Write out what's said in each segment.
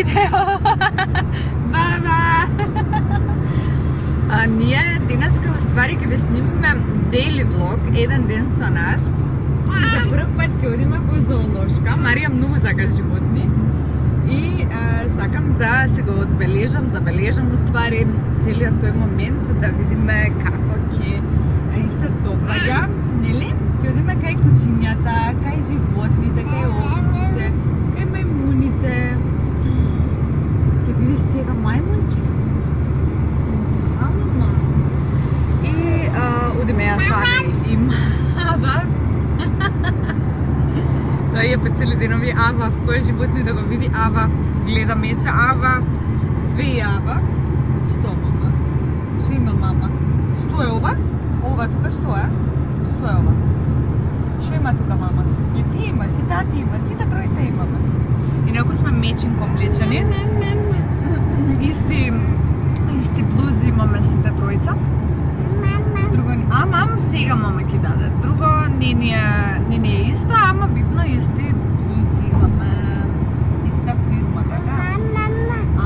видео. Баба. Ние денеска уствари ќе ве снимиме daily vlog, еден ден со нас. За прв пат ќе одиме во зоолошка. Марија многу сака животни. И сакам да се го забележам уствари целиот тој момент, да видиме како ќе се допаѓа, нели? Ќе одиме кај кучињата, кај животните, кај овците, кај мајмуните. Ќе видиш сега мајмунче? Да, мама. И одиме ја сами и мама. Тој е по цели денови Авав, кој животни да го види Авав, гледа меча Авав, све и Авав. Што, мама? Што има, мама? Што е ова? Ова тука што е? Што е ова? Што има тука, мама? И ти имаш, и тати има, сите тројца имаме. Инаку сме мечинко облечени. Исти блузи имаме сите тројца. Друго не... мам, сега мама ќе даде. Друго не ни е исто, ама битно исти блузи имаме. Иста фирма, така?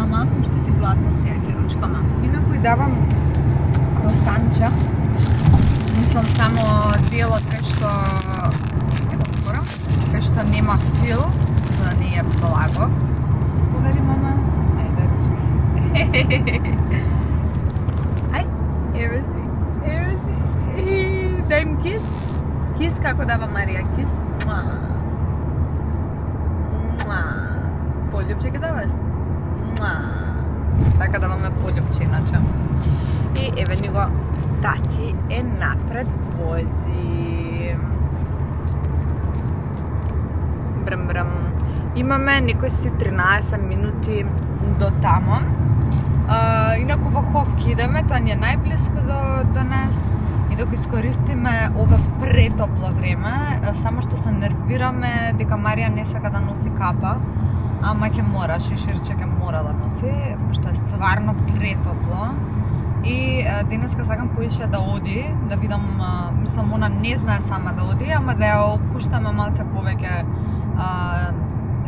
Мам, уште си гладна, сега ќе ручкама. Инаку и давам кросанча. Мислам само делот кај што нема фил, за да не е благо. Повели мама? Ајде, ручки. Ај, еве си. Дај им кис. Кис, како дава Марија кис? Полјупче ќе даваш? Така даваме полјупче иначе. И еве ни го тати е напред вози. Брм. Имаме некои си 13 минути до тамо. Инаку во Ховки идеме, тоа ни е најблиско до нас. И док искористиме ова претопло време, само што се нервираме дека Марија не сака да носи капа, ама ќе мора, шеширче ќе мора да носи, пошто е стварно претопло. И денеска сакам поише да оди, да видам, мислам, она не знае сама да оди, ама да ја опуштаме малце повеќе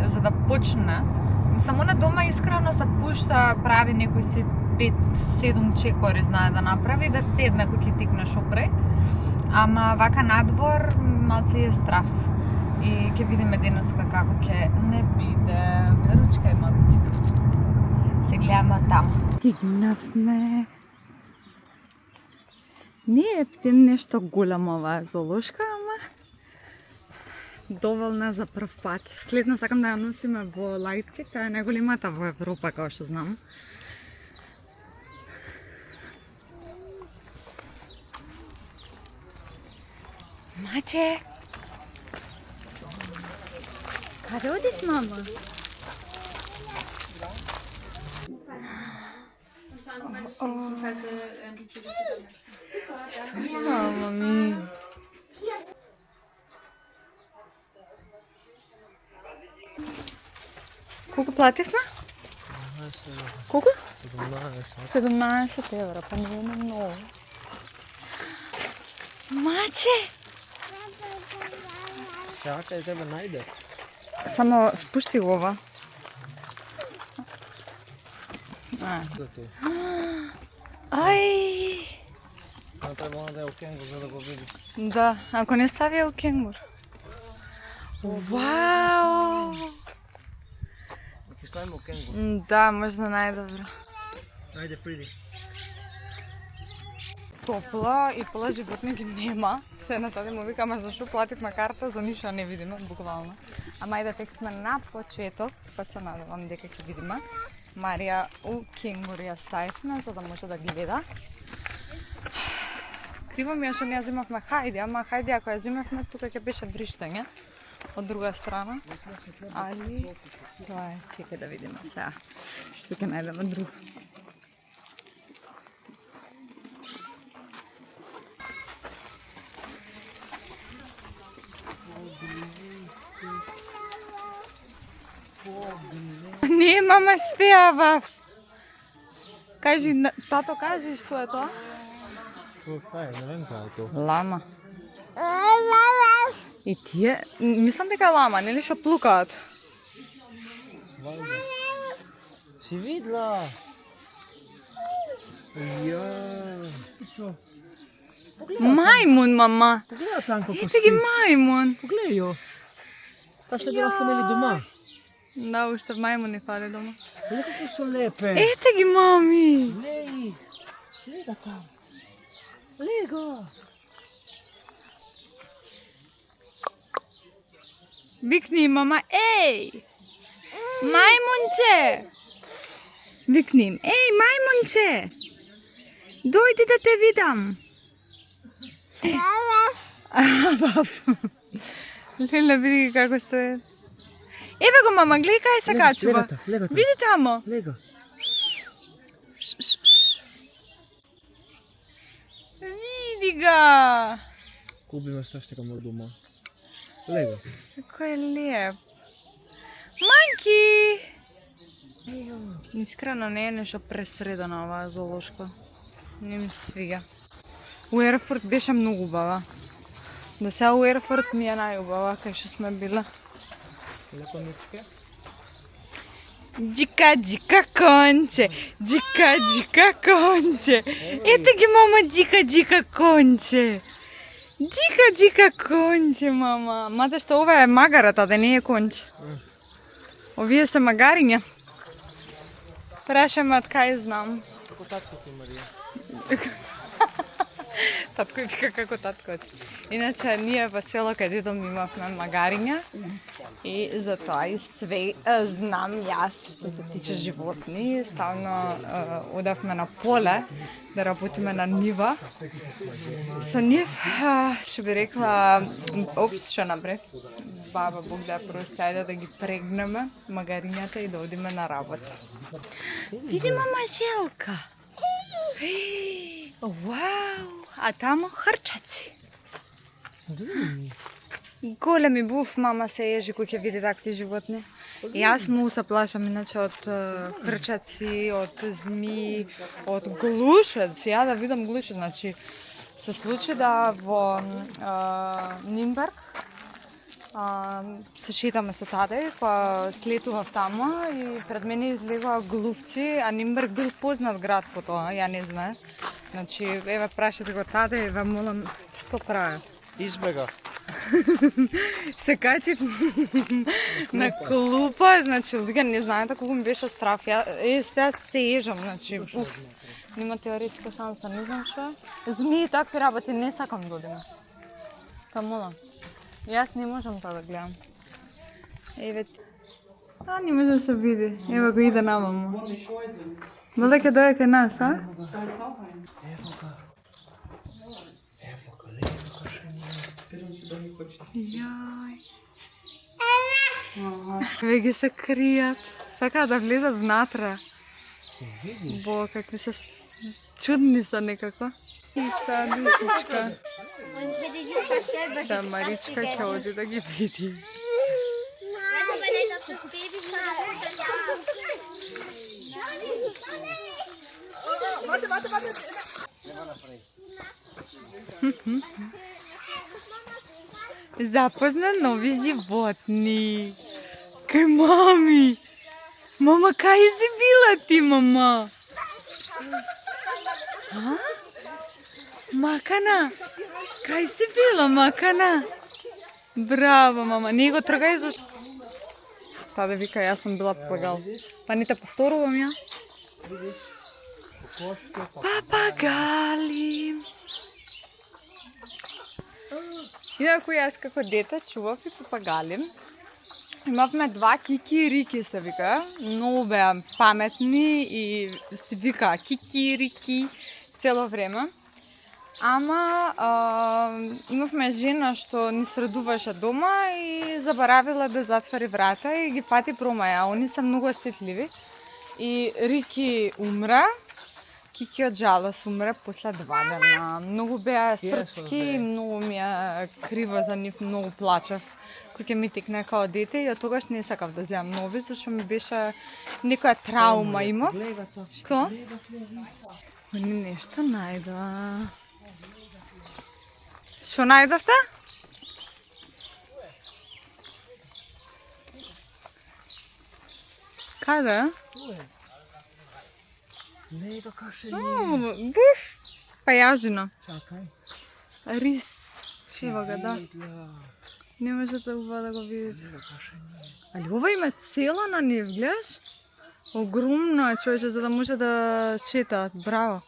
за да почне. Мислам, она дома искрено се пушта, прави некои си 5-7 чекори знае да направи, да седне кој ќе тикнеш опре. Ама вака надвор малце е страф. И ќе видиме денеска како ќе не биде. Ручка има ручка. Се гледаме таму. Стигнавме. Не е нешто голямо оваа зоолошка, ама доволна за прв пат. Следно сакам да ја носиме во Лајпциг, таа е најголемата во Европа, како што знам. Маче! Каде одиш, мама? Што има, мами? Колку плативме? Колку? 17 евра, па не е многу. Маче! Чакај, тебе најде. Само спушти го ова. Ај! Треба да е у кенгур за да го види. Да, ако не стави у кенгур. Вау! Ќе ставиме у кенгур. Да, можда најдобро. Ајде, приди. Топла и пола животни ги нема. Се на таде му вика, ама зашо плативме карта, за ништо не видиме, буквално. Ама ајде, тек сме на почеток, па се надевам дека ќе видиме. Марија у кенгур ја ставивме, за да може да гледа. Криво ми е што не ја земавме Хајди, ама Хајди ако ја земавме, тука ќе беше вриштење од друга страна. Али, тоа е, чекај да видиме сега, што ќе најдеме друго. Не, мама, спеава. Кажи, тато, кажи што е тоа? Тоа е, не вем кај е тоа. Лама. И тие, мислам дека е лама, нели што плукаат? Си видла? Ја. Што? Мајмун, мама. Погледа там како Ете ги мајмун. Погледај ја. Таа што ги нахумели дома. Да, уште мајмуни фали дома. Гледа како се лепе. Ете ги, мами. Гледај. Гледа там. Гледа. Викни им, мама, еј! Мајмунче! Викни им, еј, мајмунче! Дојди да те видам. Леле, види ги како стои. Еве го, мама, гледај кај се качува. Лего. Види тамо. Лего. Види ga. Купиме се што камо дома. Лего. Како е леп. Манки! Искрено не е нешто пресредено оваа зоолошка. Не ми се свига. У Ерфурт беше многу убава. До сега у Ерфурт ми е најубава кај што сме била. Лепо мичке. Джика, джика конче, джика, джика конче. Ете ги, мама, джика, джика конче. Джика, джика конче, мама. Мада што ова е магарата, да не е конче. Овие се магариња. Прашаме од кај знам. Како татко ти, Марија. Татко вика како татко ти. Иначе ние во село кај дедом имавме магариња и затоа и све знам јас што се тиче животни. Ставно одавме на поле да работиме на нива. Со нив, што би рекла, опс што направи. Баба Бог да ја прости, ајде да ги прегнеме магарињата и да одиме на работа. Види, мама, желка. Вау! А тамо хрчаци. Големи буф, мама се ежи кој ќе види такви животни. И јас многу се плашам иначе од хрчаци, од зми, од глушец. Ја да видам глушец, значи се случи да во Нимберг се шетаме со таде, кога слетував тамо и пред мене излегоа глувци, а Нимберг бил познат град по тоа, ја не знае. Значи, еве прашате го таде и ве молам што прави. Избега. Се качив на клупа, значи луѓе не знаете колку ми беше страф. Сега се ежам, значи, нема теоретска шанса, не знам што. Змии и такви работи не сакам да одиме. Та молам. Јас не можам тоа да гледам. Еве. Не може да се види. Ева го иде намаму. Вале ке дојде кај нас, а? Јај. Ве ги се кријат. Сакаат да влезат внатре. Бо, какви се чудни са некако. Ица, душичка. Са Маричка ќе оди да ги види. Запозна нови животни. Кај мами. Мама, кај си била ти, мама? Макана. Кај си била, Макана? Браво, мама. Не го тргај зашто. Таде вика, јас сум била папагал. Па не те повторувам ја. Папагали. Инаку јас како дете чував и папагали. Имавме два Кики и Рики се вика. Многу беа паметни и се вика Кики и Рики цело време. Ама имавме жена што ни средуваше дома и заборавила да затвори врата и ги фати промаја. Они се многу осетливи. И Рики умра. Кики од жалост умре после 2 дена. Многу беа српски и многу ми е криво за нив, многу плачев. Кој ќе ми текне као дете и од тогаш не сакав да земам нови, зашто ми беше некоја траума имав. Што? Они нешто најдоа. Што најдовте? Каде? Лего каше Буф! Пајажина. Чакај. Рис. Ево ga, да. Видла. Не можете ова да го видите. Лего каше не. Али ова има цела на нив, гледаш? Огромна, човече, за да може да шетаат. Браво.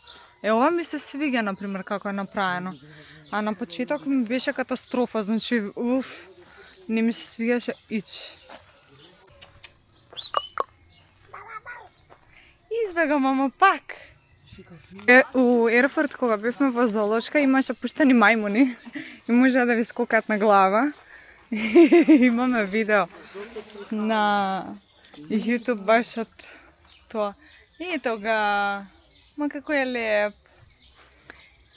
Ова ми се свиѓа, например, како е направено. А на почеток ми беше катастрофа, значи, не ми се свиѓаше ич. Избега мама пак. У Ерфурт, кога бевме во зоолошка, имаше пуштени мајмуни и можеа да ви скокат на глава. Имаме видео на YouTube баш од тоа. Ето ga. Ма како е леп.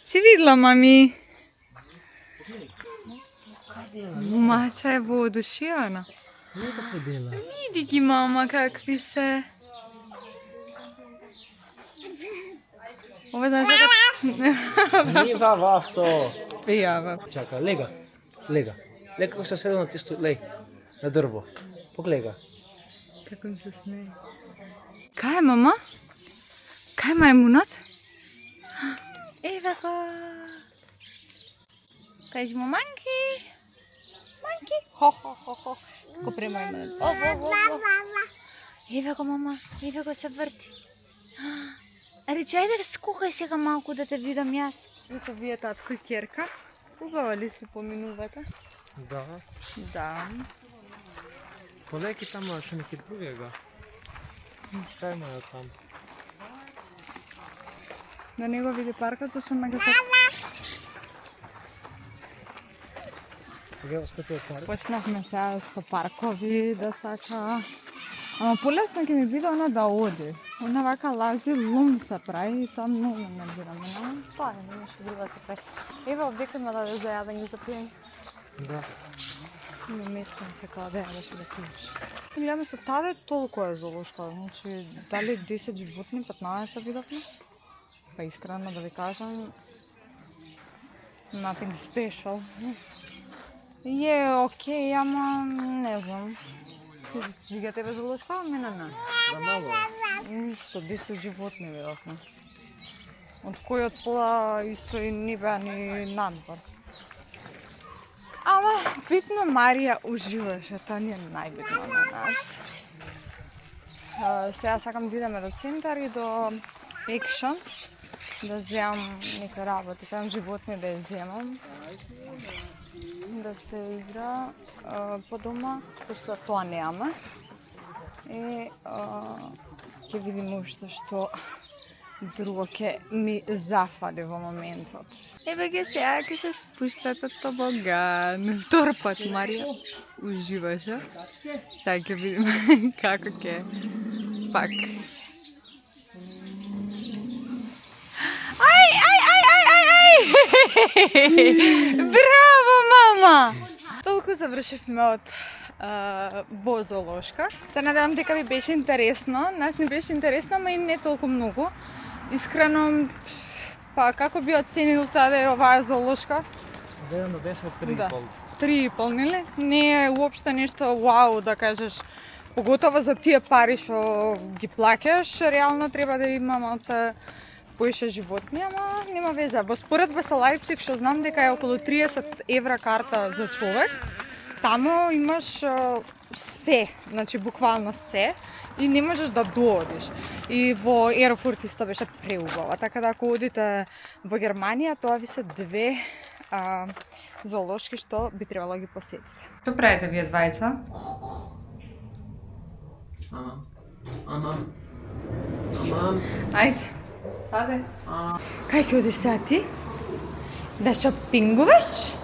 Си видела, мами? Мача е воодушевена. Лего подела. Види ги, мама, какви се. Ова знаеш дека... Нива в авто. Спијава. Чака, лега. Лега. Лега како се седел на тисто, леј. На дрво. Поглега. Како ми се смее. Кај е, мама? Кај е мајмунот? Ева го. Кажи му манки. Манки. Хо. Како према мајмунот. Ева го, мама. Ева го се врти. Рече, ајде да скукај сега малку да те видам јас. Ето вие татко и керка. Убава ли си поминувате? Да. Да. Полеки тамо што неки другига. Кај ма е там? Да не го види паркот, зашто не го се... Кога остапил парк? Почнахме сега со паркови да сака. Ама полесно ќе ми биде она да оди. Она вака лази, лум се прави и тоа многу не бираме. Но тоа е нешто друго се прави. Ева, обдекаме да ве за јадење за прием. Да. Не местам се као да јадеш и да пиеш. Гледаме со таде толку е зоолошка, значи дали 10 животни, 15 видовме. Па искрено да ви кажам, nothing special. Е, окей, ама не знам. Свига тебе зоолошка, а мене не. Да мало. Ништо, 10 животни видовме. Од кои од пола исто и ни беа ни надвор. Ама, битно Марија уживаше, тоа ни е најбитно на нас. Сега сакам да идеме до центар и до Екшн, да земам нека работи, сакам животни да ја земам, да се игра по дома, пошто тоа неаме. И ќе видиме уште што друго ќе ми зафали во моментот. Еве ги сега ќе се спуштат од тобоган. Втор пат Марија уживаше. Сега ќе видиме како ќе пак. Браво, мама! Толку завршивме од во зоолошка. Се надевам дека ви беше интересно. Нас не беше интересно, ама и не толку многу. Искрено, па како би оценил тоа да е оваа зоолошка? Од 1 до 10, 3,5. Да. 3,5, нели? Не е уопште нешто вау да кажеш. Поготово за тие пари што ги плаќаш, реално треба да има малце поише животни, ама нема веза. Во споредба со Лајпциг, што знам дека е околу 30 евра карта за човек, таму имаш се, значи буквално се, и не можеш да доодиш. И во Ерфурт исто беше преубава, така да ако одите во Германија, тоа ви се две зоолошки што би требало да ги посетите. Што правите вие двајца? Амам. Ајде. Аде. Кај ќе одиш сега ти? Да шопингуваш?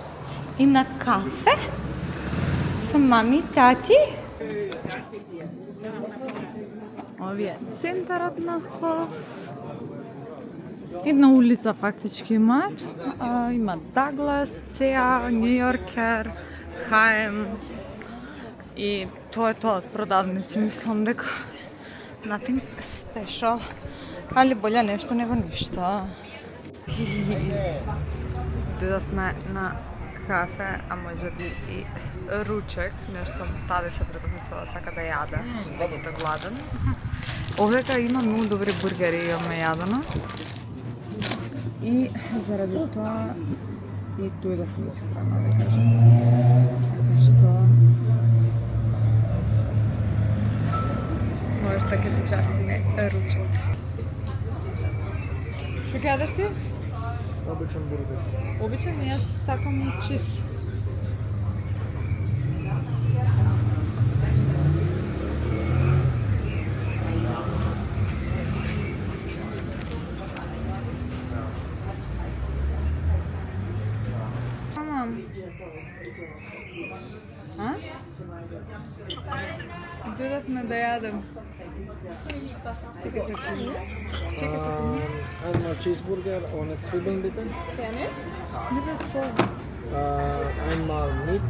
И на кафе? Со мами, тати? Овие центарот на Хоф. Една улица фактички имаат. Има Даглас, Цеа, Њујоркер, Хаем. И тоа е тоа од продавници, мислам дека nothing special. Али боле нешто него ништо. Додавме на кафе, а може би и ручек, нешто таде се предмислила сака да јаде, вечето гладен. Овдека има многу добри бургери, имаме јадено. И заради тоа и дојдовме искрено, да кажем. Така што можда ќе се частиме ручек. Што ќе јадеш ти? Обичен бургер. Обичен, јас сакам чиз. А? Дојдовме да јадем. Стикате се. Чека се. Einmal Cheeseburger ohne Zwiebeln bitte. Не бе сол. Einmal mit,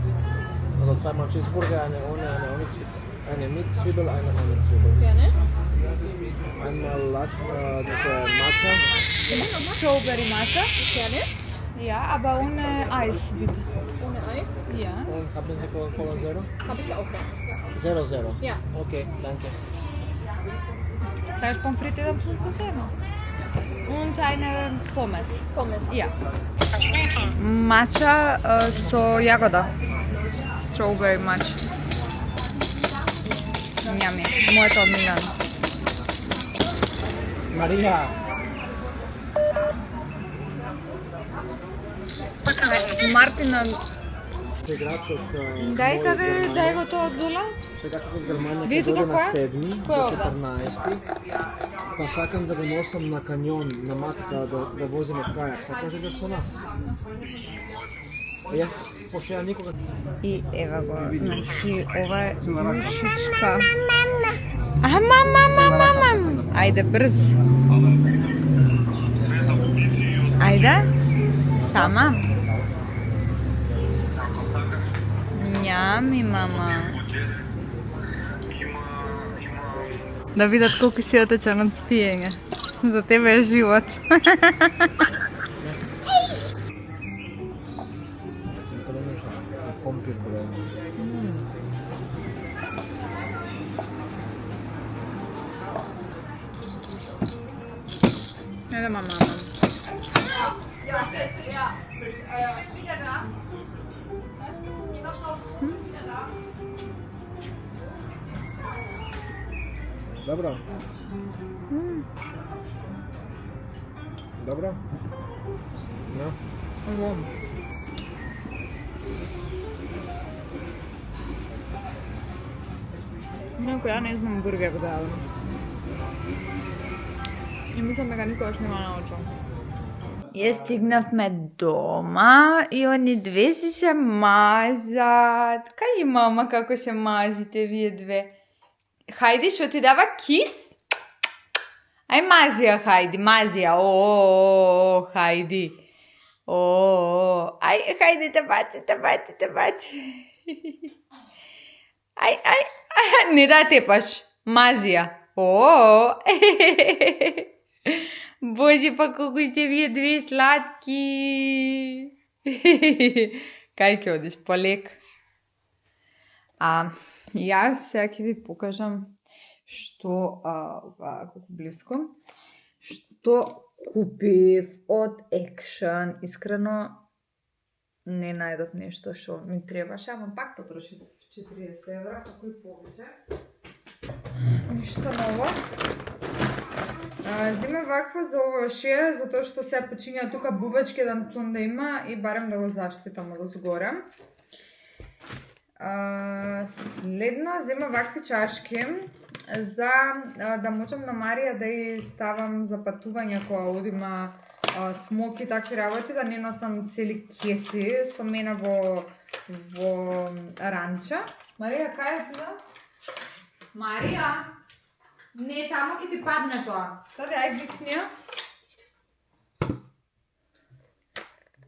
also zweimal Cheeseburger, eine ohne Zwiebel. Eine mit Zwiebel, eine ohne Zwiebel. Gerne. Einmal diese Matcha. Strawberry matcha. Gerne. Ja, aber ohne Eis, bitte. Ohne Eis. Ja. Und haben Sie Cola Zero? Habe ich auch. Zero Zero. Ja. Okay, danke. Sagst Pommes frites dann plus Zero. Und eine Pommes. Pommes. Ja. Matcha со јагода. Strawberry matcha. Njami, моето омилено. Maria. Мартина, Играч от дај го тоа од дола. Сегачот од Германија Види ќе дојде тука на кој е? 7 Кој е до овде? 14, па сакам да го носам на каньон, на матка, да возиме кајак. Сакаш да со нас? Ја, пошто ја никога... И ева го, значи ова е душичка. Мама. Ајде брз. Ајде. Сама. Njami, mama. Da видат колку си отечен од спиење. За тебе е живот. Компир бре. Ајде, мама. Добро. Добро? No. Лом. Инаку ја не знам бургер да јадам. И мислам дека никогаш нема научам. Ја стигнавме дома и они две си се мазат. Кажи мама како се мазите вие две. Хајди, што ти дава кис? Ај мазија, Хајди, мазија. О, Хајди. О, ај, Хајди, те баци. Ај, не да тепаш. Мазија. О, Боже, па колку сте вие две сладки. Кај ќе одиш, полек? Јас сега ќе ви покажам што, колку близко, што купив од Action. Искрено не најдов нешто што ми требаше, ама пак потрошив 40 евра, како и повеќе. Ништо ново. Земе вакво за ова шија, затоа што сега почиња тука бубачки еден тон да има и барем да го заштитам од озгоре. Следно, зема вакви чашки за да можам на Марија да ја ставам за патување кога одима смоки и такви работи, да не носам цели кеси со мене во ранча. Марија, кај е тоа? Марија, не, тамо ќе ти падне тоа. Sada ај викни ја.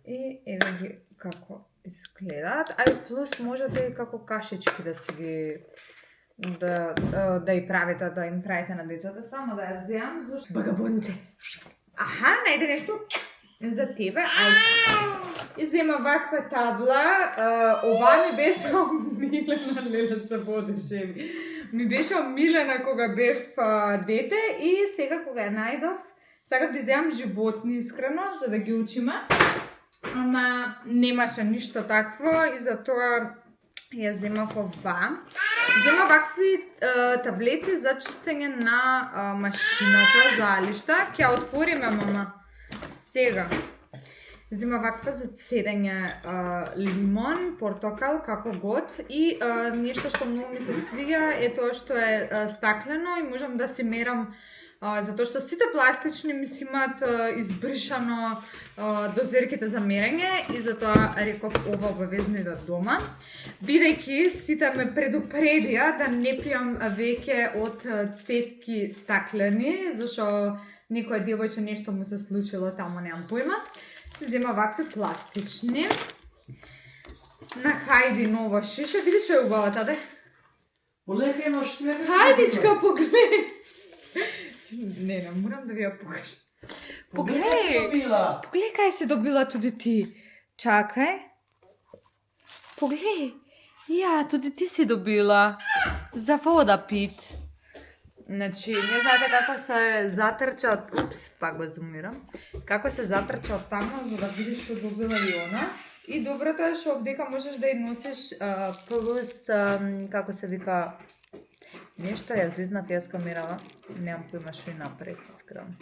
И еве ги како изгледаат, а и плюс можете и како кашички да си ги да ја правите, да им правите на децата, само да ја земам зашто багабонче. Аха, најде нешто за тебе. Ај. И зема ваква табла, ова ми беше омилена, не да се водушеви. Ми беше омилена кога бев дете и сега кога ја најдов, сакав да земам животни искрено, за да ги учиме. Ама немаше ништо такво и затоа ја земав ова. Зема вакви таблети за чистење на машината за алишта. Ќе ја отвориме, мама. Сега. Зема ваква за цедење лимон, портокал, како год. И нешто што многу ми се свиѓа е тоа што е стаклено и можам да си мерам, затоа што сите пластични ми си имаат избришано дозерките за мерење и затоа реков ова обавезно да дома. Бидејќи сите ме предупредија да не пијам веќе од цевки стаклени, зашто некој девојче нешто му се случило таму, немам појма. Се зема вакви пластични. На Хајди нова шиша. Види што е убава, таде? Полека имаш све. Хајдичка, погледај! Не, морам да ви ја покажам. Погледај! Погледај кај се добила туди ти. Чакај. Погледај. Ја, туди ти си добила. За вода пит. Значи, не знаете како се затрча од... Упс, пак го зумирам. Како се затрча од таму, за да видиш што добила и она. И доброто е што овдека можеш да ја носиш плюс, како се вика, нешто ја зизнав јас камерава. Немам појма што и направив, искрено.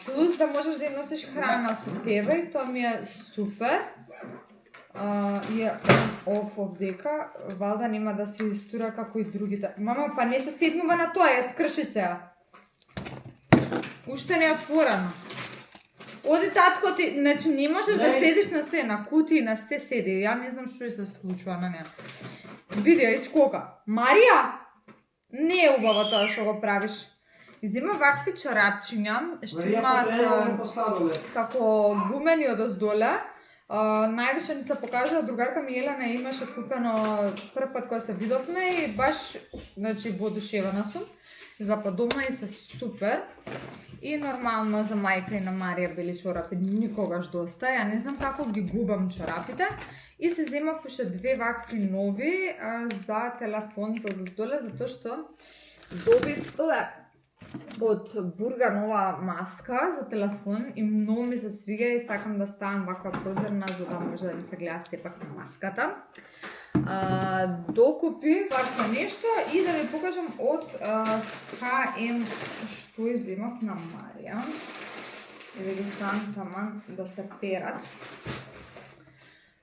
Плюс да можеш да ја носиш храна со тебе и тоа ми е супер. И овдека, валда нема да се истура како и другите. Мама, па не се седнува на тоа, ја скрши сега. Уште не е отворено. Оди татко ти, значи не можеш да седиш на се, на кутии, на се седи. Ја не знам што се случува на неа. Види ја искока. Марија? Не е убаво тоа што го правиш. Изима вакви чорапчиња, што имаат како гумени одоздоле. Највише ни се покажа, другарка ми Елена имаше купено прв пат кога се видовме и баш, значи, воодушевена сум. За дома и се супер. И нормално за мајка и на Марија бели чорапи никогаш доста. Ја не знам како ги губам чорапите. И се земав уште две вакви нови за телефон за одоздоле, затоа што добив од Бурга нова маска за телефон и многу ми се свиѓа и сакам да ставам ваква прозорна за да може да ми се гледа сепак на маската. Докупи башто нешто и да ви покажам од H&M што ја земав на Марија. И да ги ставам таман да се перат.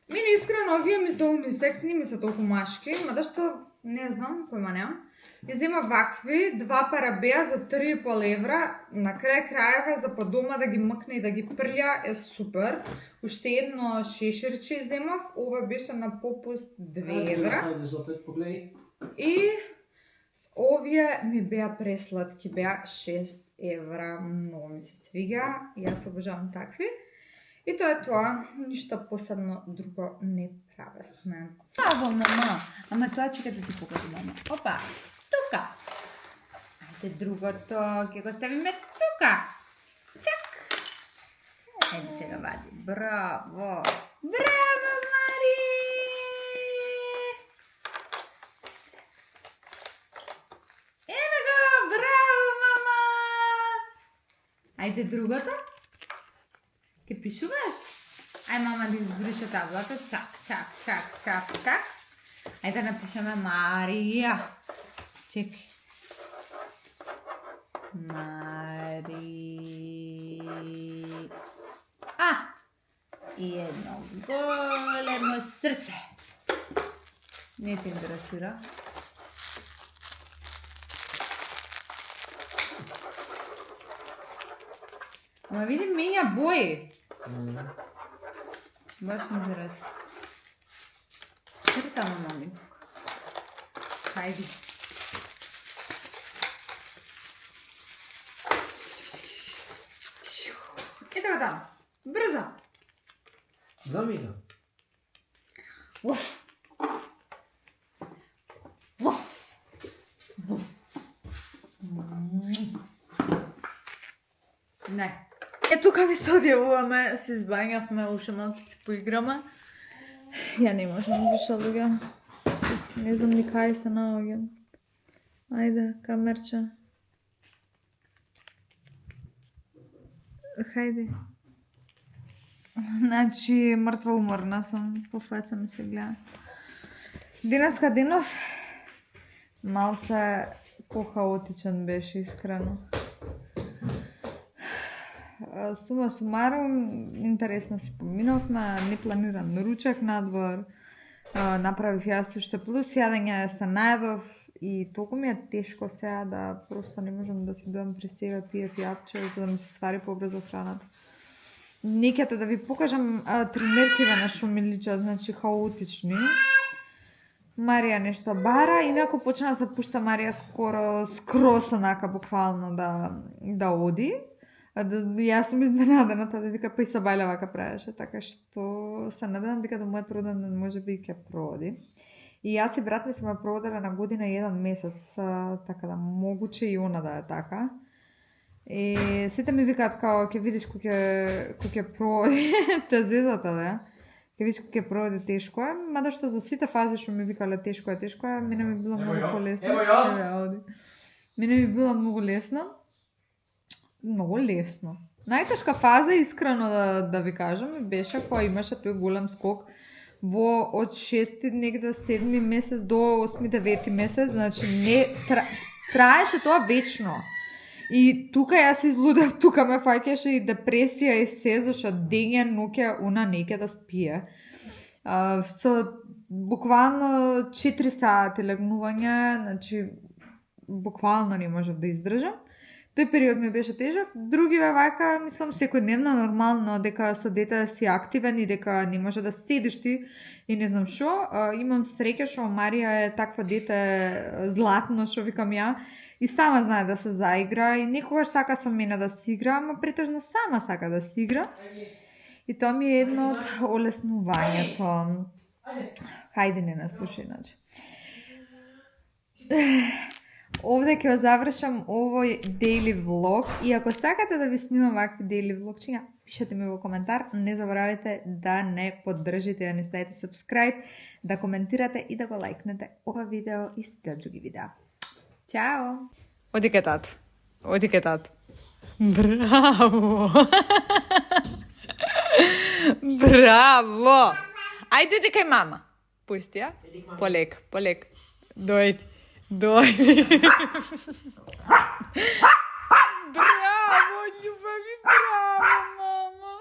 Мене искрено овие ми се унисекс, не ми се толку машки, мада што не знам, појма немам. Ја зема вакви, 2 пара беа за 3,5 евра, на крај крајава за по дома да ги мкне и да ги прља е супер. Уште едно шеширче земав, ова беше на попуст 2 евра. И овие ми беа пресладки, беа 6 евра, многу ми се свиѓа, јас обожавам такви. И тоа е тоа, ништо посебно друго не правевме. Браво, мама! Ама тоа чека да ти покажам, мама. Опа! Тука! Ајде другото, ќе го ставиме тука! Чак! Ајде сега вади. Браво! Браво, Мари! Ево го! Браво, мама! Ајде другото. Ке пишуваш? Ај, мама да избриша таблата. Чак, чак, чак, чак, чак. Ајде да напишеме Марија. Чекай. И едно големо срце. Не те интересира. Ама види менја бои. Баш интерес. Крта, мами. Хајди. Ето го там. Брзо. Замина. Уф. Уф. Уф. Не. Тука ви се одјавуваме, се избањавме, уште малце си поиграме. Ја не можам више луѓе. Не знам ни кај се наоѓам. Ајде, камерче. Хајде. Значи, мртва уморна сум, по фаца ми се гледа. Денеска денов малце похаотичен беше, искрено. Сума сумарум, интересно си поминовме, непланиран ручек надвор, направив јас уште плюс јадење, се најдов и толку ми е тешко сега да просто не можам да си дојам при себе, пиев јапче, за да ми се свари побрзо храната. Неките да ви покажам тренеркиве на што ми личат, значи хаотични. Марија нешто бара, инаку почна да се пушта Марија скрос онака буквално да оди. Јас сум изненадена, да вика па и Сабајле вака правеше, така што се надевам дека до мојот роден ден можеби ќе проводи. И јас и брат ми сме проводеле на година 1 месец, така да могуче и она да е така. И сите ми викаат као ќе видиш кој ќе проводи те зезата, да. Ќе видиш кој ќе проводи тешко е, мада што за сите фази што ми викале тешко е, мене ми било многу полесно. Мене ми било многу лесно. Многу лесно. Најтешка фаза, искрено да ви кажам, беше кога имаше тој голем скок од 6 негде 7 месец до 8-9 месец, значи не траеше тоа вечно. И тука јас излудев, тука ме фаќаше и депресија и се, зашто дење, ноќе, она неќе да спие. Со буквално 4 сати легнување, значи буквално не можев да издржам. Тој период ми беше тежок, другиве вака, мислам, секојдневно нормално, дека со дете си активен и дека не може да седиш ти и не знам шо. Имам среќа што Марија е таква дете златно, што викам ја, и сама знае да се заигра и никогаш сака со мене да си игра, ама претежно сама сака да си игра. И тоа ми е едно од олеснувањето. Хајде не нас слушај, значи. Овде ќе завршам овој daily vlog и ако сакате да ви снимам вакви daily vlogчиња, пишете ми во коментар. Не заборавајте да не поддржите, да не ставите subscribe, да коментирате и да го лајкнете ова видео и сите други видеа. Чао! Оди ке тато. Оди ке тато. Браво! Браво! Ајде оди кај мама. Пусти ја. Полека, полека. Дојди. Браво, љубави, браво, мама!